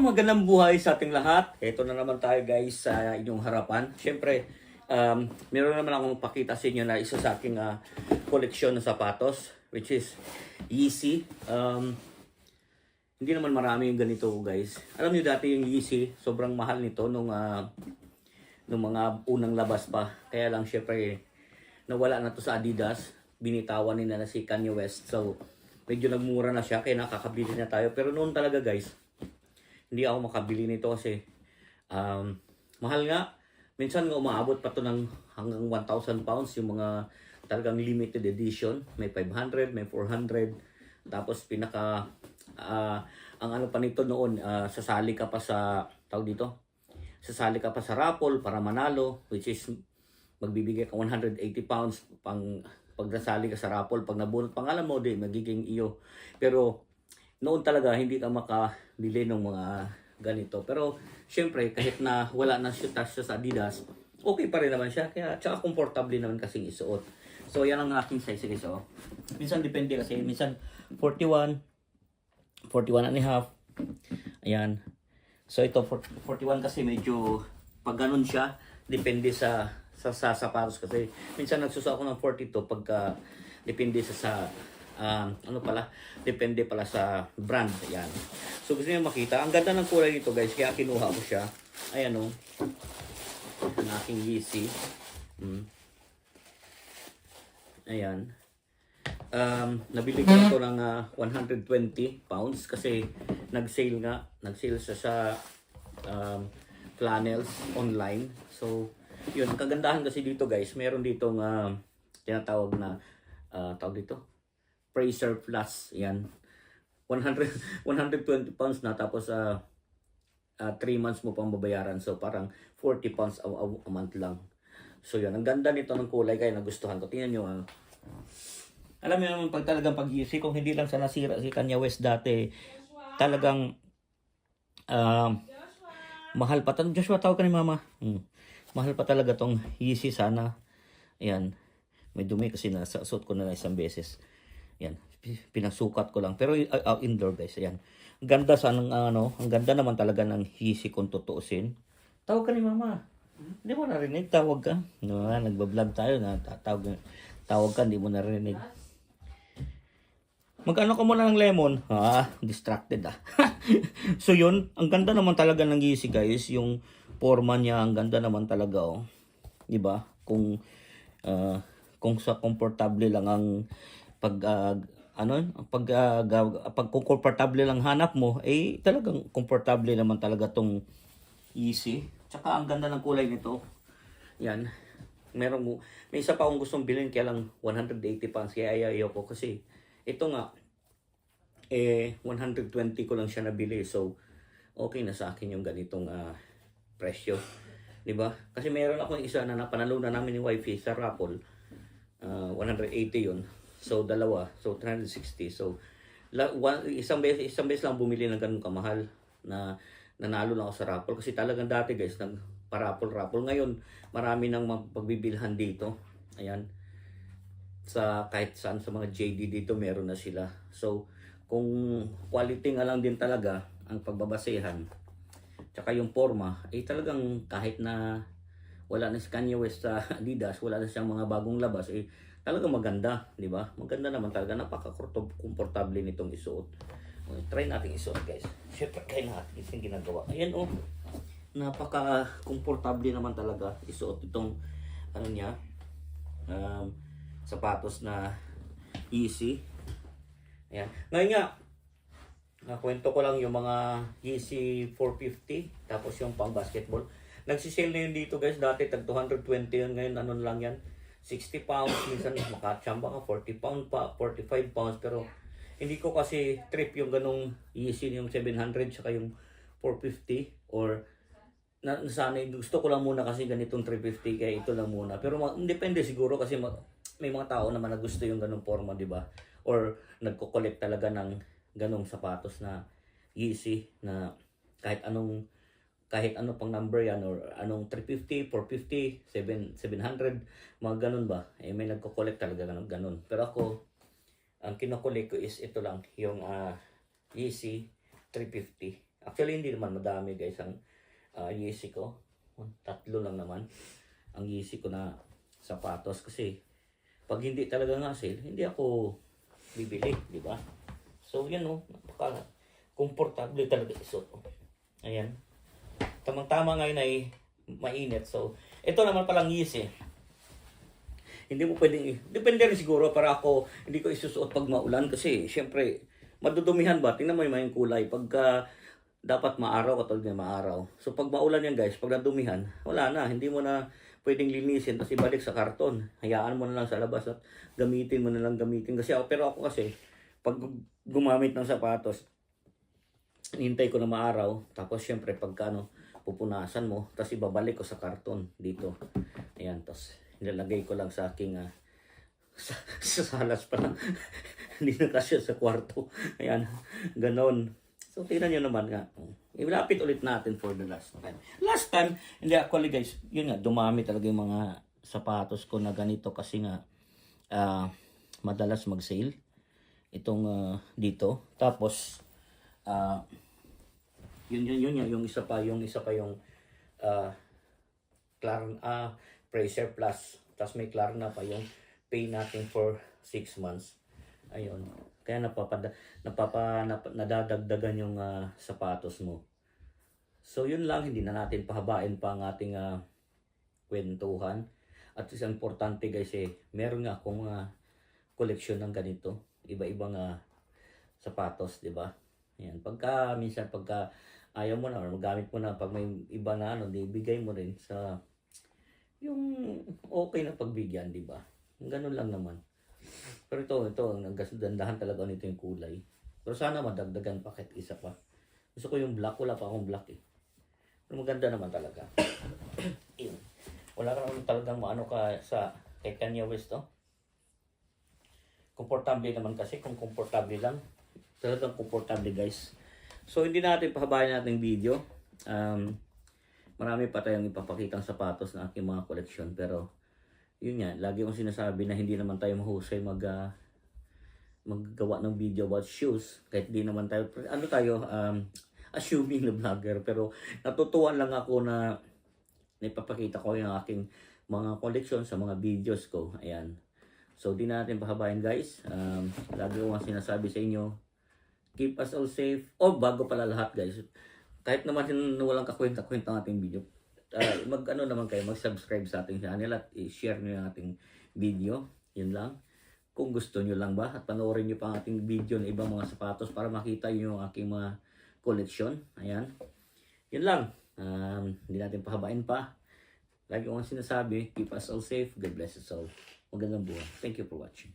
magandang buhay sa ating lahat. Ito na naman tayo guys sa inyong harapan. Siyempre, meron naman akong pakita sa inyo na isa sa aking koleksyon ng sapatos, which is Yeezy. Hindi naman marami yung ganito guys. Alam niyo dati yung Yeezy, sobrang mahal nito nung mga unang labas pa. Kaya lang siyempre, nawala na to sa Adidas. Binitawan nila na si Kanye West. So, medyo nagmura na siya kaya nakakabili na tayo. Pero noon talaga guys, hindi ako makabili nito kasi mahal nga. Minsan nga umaabot pa to ng hanggang 1,000 pounds yung mga talagang limited edition. May 500, may 400. Tapos ang ano pa nito noon, sasali ka pa sa, tawag dito, sasali ka pa sa raffle para manalo, which is magbibigay ka 180 pounds pag nasali ka sa raffle. Pag nabunot pangalan mo, di magiging iyo. Pero noon talaga hindi ka makabili ng mga ganito. Pero syempre kahit na wala na siya sa Adidas, okay pa rin naman siya. Kaya tsaka komportable naman kasing isuot. So yan ang aking size guys. So, minsan depende kasi. Minsan 41, 41 and a half. Ayan. So ito 41 kasi medyo pag ganun siya, depende sa sapatos kasi. Minsan nagsusuot ako ng 42 pagka depende sa depende pala sa brand. Ayan. So gusto niyo makita, ang ganda ng kulay nito guys, kaya kinuha ko siya. Ayan o, ang aking Yeezy. Ayan. Nabili ko ito ng 120 pounds kasi nag-sale siya sa flannels online. So yun, kagandahan kasi dito guys, meron ditong tinatawag na tawag dito Fraser Plus. Yan. 120 pounds na tapos 3 months mo pang babayaran. So parang 40 pounds a month lang. So yan, ang ganda nito ng kulay kaya nagustuhan ko. Tingnan nyo. Alam niyo naman pag talagang pag-Yeezy, kung hindi lang sa nasira si Kanye West dati, talagang mahal pa. Joshua, tawag ka ni mama. Mahal pa talaga tong Yeezy sana. Ayan. May dumi kasi nasuot ko na isang beses. Yan, pinasukat ko lang. Pero indoor guys, ayan. Ganda ang ganda naman talaga ng Yeezy kung tutuusin. Tawag ka ni mama. Hindi mo narinig, tawag ka. No, nagba-vlog tayo na tawag ka, hindi mo narinig. Mag-ano ka muna ng lemon? Distracted So yun, ang ganda naman talaga ng Yeezy guys. Yung forma niya, ang ganda naman talaga oh. 'Di ba? Kung sa komportable lang ang pag komportable lang hanap mo, eh talagang komportable naman talaga tong Yeezy. Tsaka ang ganda ng kulay nito. Yan. May isa pa akong gustong bilhin kaya lang 180 pounds kaya ayaw ko kasi ito nga 120 ko lang siya nabili. So okay na sa akin yung ganitong presyo. 'Di ba? Kasi meron akong isa na napanalunan namin ni wifi sa raffle. 180 yun. So dalawa, so 360. So isang beses lang bumili ng ganun kamahal na nanalo lang ako sa raffle kasi talagang dati guys nag-raffle. Ngayon marami nang pagbibilhan dito. Ayan. Sa kahit saan sa mga JD dito meron na sila. So kung quality nga lang din talaga ang pagbabasehan tsaka yung forma, talagang kahit na wala na si Kanye West sa Adidas, wala na siyang mga bagong labas, talagang maganda, di ba? Maganda naman talaga, napaka-komportable nitong isuot. Try natin isuot guys. Siyempre, try natin yung ginagawa. Ayan napaka-komportable naman talaga isuot itong sapatos na Yeezy. Ayan. Ngayon nga, kwento ko lang yung mga Yeezy 450, tapos yung pang basketball. Nagsisale na yun dito guys, dati tag 220 yun, ngayon ano lang yan, 60 pounds, minsan makachamba ka, 40 pounds pa, 45 pounds, pero hindi ko kasi trip yung ganong Yeezy yung 700 saka yung 450, or sana gusto ko lang muna kasi ganitong 350 kaya ito lang muna. Pero depende siguro kasi may mga tao naman na gusto yung ganong forma, di ba? Or nagko-collect talaga ng ganong sapatos na Yeezy na kahit ano pang number yan, or anong 350, 450, 700, mga ganun ba? May nagko-collect talaga ng ganun. Pero ako, ang kino-collect ko is ito lang, yung Yeezy 350. Actually, hindi naman madami guys ang Yeezy ko. 3 lang naman ang Yeezy ko na sapatos kasi pag hindi talaga nga sale, hindi ako bibili, di ba? So, yun napaka komportable talaga isuot. Ayan. Tamang-tama ngayon ay mainit. So, ito naman palang Yeezy. Hindi mo pwedeng, depende rin siguro para ako, hindi ko isusuot pag maulan kasi syempre, madudumihan ba? Tingnan mo yung kulay. Pagka dapat maaraw, katulad nga maaraw. So pag maulan yan guys, pag nadumihan, wala na. Hindi mo na pwedeng linisin tapos ibalik sa karton. Hayaan mo na lang sa labas at gamitin mo na lang gamitin. Kasi pero ako kasi, pag gumamit ng sapatos, hinintay ko na maaraw. Tapos syempre pagka pupunasan mo, tapos ibabalik ko sa karton dito. Ayan, tapos nilalagay ko lang sa aking sa salas pa lang. Hindi na kasya sa kwarto. Ayan, ganon. So, tingnan nyo naman nga. Ilapit ulit natin for the last time. Last time, hindi actually guys, yun nga, dumami talaga yung mga sapatos ko na ganito kasi nga madalas mag-sale. Itong dito. Tapos, yun, yung isa pa yung Fraser Plus. Tapos may Klarna pa yung pay natin for 6 months. Ayun. Kaya nadadagdagan yung sapatos mo. So yun lang, hindi na natin pahabain pa ang ating kwentuhan. At isang importante guys meron nga akong koleksyon ng ganito. Iba-ibang sapatos, di ba? Ayan. Minsan pagka ayaw mo na or magamit mo na, pag may iba na di ibigay mo rin sa yung okay na pagbigyan, di ba? Ganun lang naman. Pero ito, naggandahan talaga nito yung kulay. Pero sana madagdagan pa kahit isa pa. Gusto ko yung black, wala pa akong black Pero maganda naman talaga. Wala ka naman talagang maano ka sa kay Kanye West Komportable naman kasi, kung komportable lang, talagang komportable guys. So hindi natin pahabayan natin video. Marami pa tayong ipapakitang sapatos na aking mga koleksyon, pero yun nga, lagi kong sinasabi na hindi naman tayo mahusay maggawa ng video about shoes. Kahit di naman tayo, assuming na vlogger. Pero natutuwa lang ako na ipapakita ko yung aking mga koleksyon sa mga videos ko. Ayan. So, di natin pahabayan guys. Lagi ko nga sinasabi sa inyo, keep us all safe. Bago pala lahat guys. Kahit naman walang kakwenta-kwenta ang ating video, mag-subscribe sa ating channel at i-share nyo yung ating video. Yun lang. Kung gusto nyo lang ba, at panoorin nyo pa ang ating video ng ibang mga sapatos para makita nyo yung aking mga koleksyon. Ayan. Yun lang. Hindi natin pahabain pa. Lagi ko ang sinasabi, keep us all safe. God bless us all. Magandang buhay. Thank you for watching.